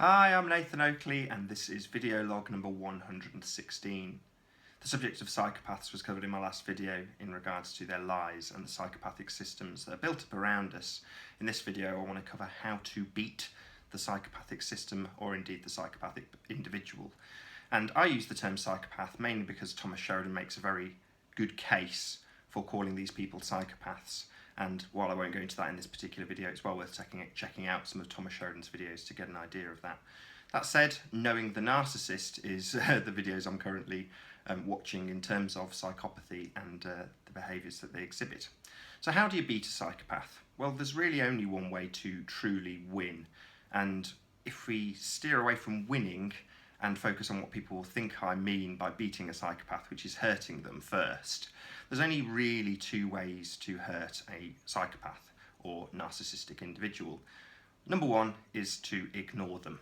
Hi, I'm Nathan Oakley and this is video log number 116. The subject of psychopaths was covered in my last video in regards to their lies and the psychopathic systems that are built up around us. In this video I want to cover how to beat the psychopathic system, or indeed the psychopathic individual. And I use the term psychopath mainly because Thomas Sheridan makes a very good case for calling these people psychopaths. And while I won't go into that in this particular video, it's well worth checking out some of Thomas Sheridan's videos to get an idea of that. That said, knowing the Narcissist is the videos I'm currently watching in terms of psychopathy and the behaviours that they exhibit. So how do you beat a psychopath? Well, there's really only one way to truly win. And if we steer away from winning and focus on what people will think I mean by beating a psychopath, which is hurting them first, there's only really two ways to hurt a psychopath or narcissistic individual. Number one is to ignore them.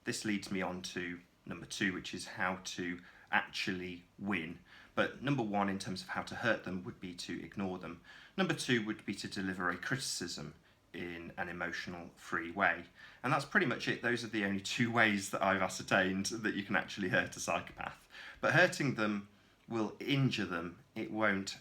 This leads me on to number two, which is how to actually win. But number one in terms of how to hurt them would be to ignore them. Number two would be to deliver a criticism in an emotional free way. And that's pretty much it. Those are the only two ways that I've ascertained that you can actually hurt a psychopath. But hurting them will injure them. It won't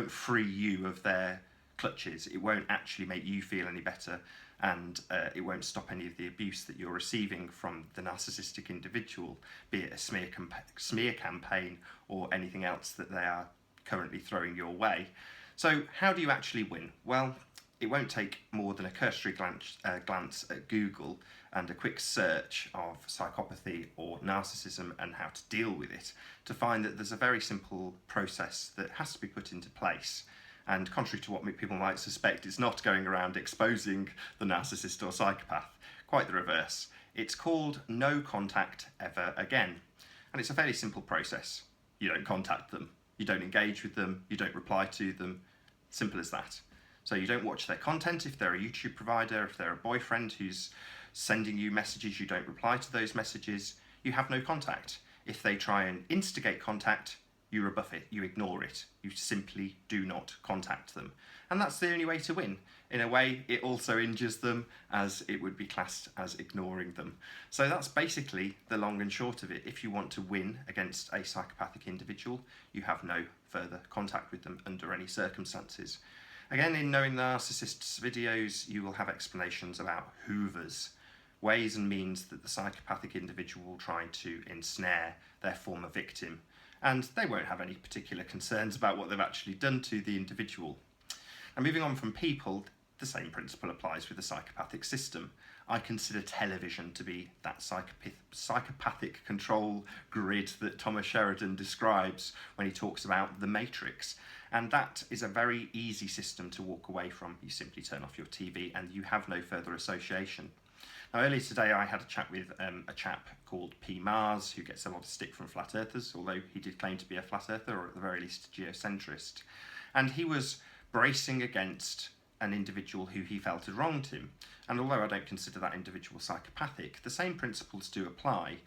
free you of their clutches. It won't actually make you feel any better, and it won't stop any of the abuse that you're receiving from the narcissistic individual, be it a smear campaign or anything else that they are currently throwing your way. So how do you actually win? Well, it won't take more than a cursory glance at Google and a quick search of psychopathy or narcissism and how to deal with it to find that there's a very simple process that has to be put into place. And contrary to what people might suspect, it's not going around exposing the narcissist or psychopath. Quite the reverse. It's called no contact ever again. And it's a fairly simple process. You don't contact them, you don't engage with them, you don't reply to them. Simple as that. So you don't watch their content. If they're a YouTube provider, if they're a boyfriend who's sending you messages, you don't reply to those messages. You have no contact. If they try and instigate contact, you rebuff it, you ignore it. You simply do not contact them. And that's the only way to win. In a way, it also injures them, as it would be classed as ignoring them. So that's basically the long and short of it. If you want to win against a psychopathic individual, you have no further contact with them under any circumstances. Again, in Knowing the Narcissist's videos, you will have explanations about hoovers, ways and means that the psychopathic individual will try to ensnare their former victim, and they won't have any particular concerns about what they've actually done to the individual. And moving on from people, the same principle applies with the psychopathic system. I consider television to be that psychopathic control grid that Thomas Sheridan describes when he talks about the Matrix. And that is a very easy system to walk away from. You simply turn off your TV and you have no further association. Now, earlier today I had a chat with a chap called P. Mars, who gets a lot of stick from flat earthers, although he did claim to be a flat earther, or at the very least a geocentrist. And he was bracing against an individual who he felt had wronged him. And although I don't consider that individual psychopathic, the same principles do apply.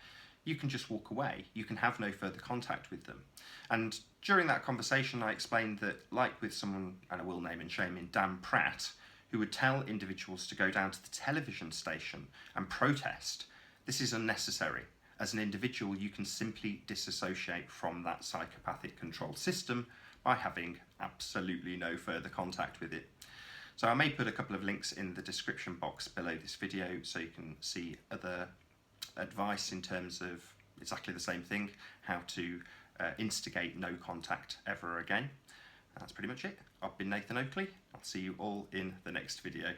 You can just walk away. You can have no further contact with them. And during that conversation, I explained that, like with someone, and I will name and shame him, Dan Pratt, who would tell individuals to go down to the television station and protest, this is unnecessary. As an individual, you can simply disassociate from that psychopathic control system by having absolutely no further contact with it. So I may put a couple of links in the description box below this video so you can see other advice in terms of exactly the same thing, how to instigate no contact ever again. That's pretty much it. I've been Nathan Oakley. I'll see you all in the next video.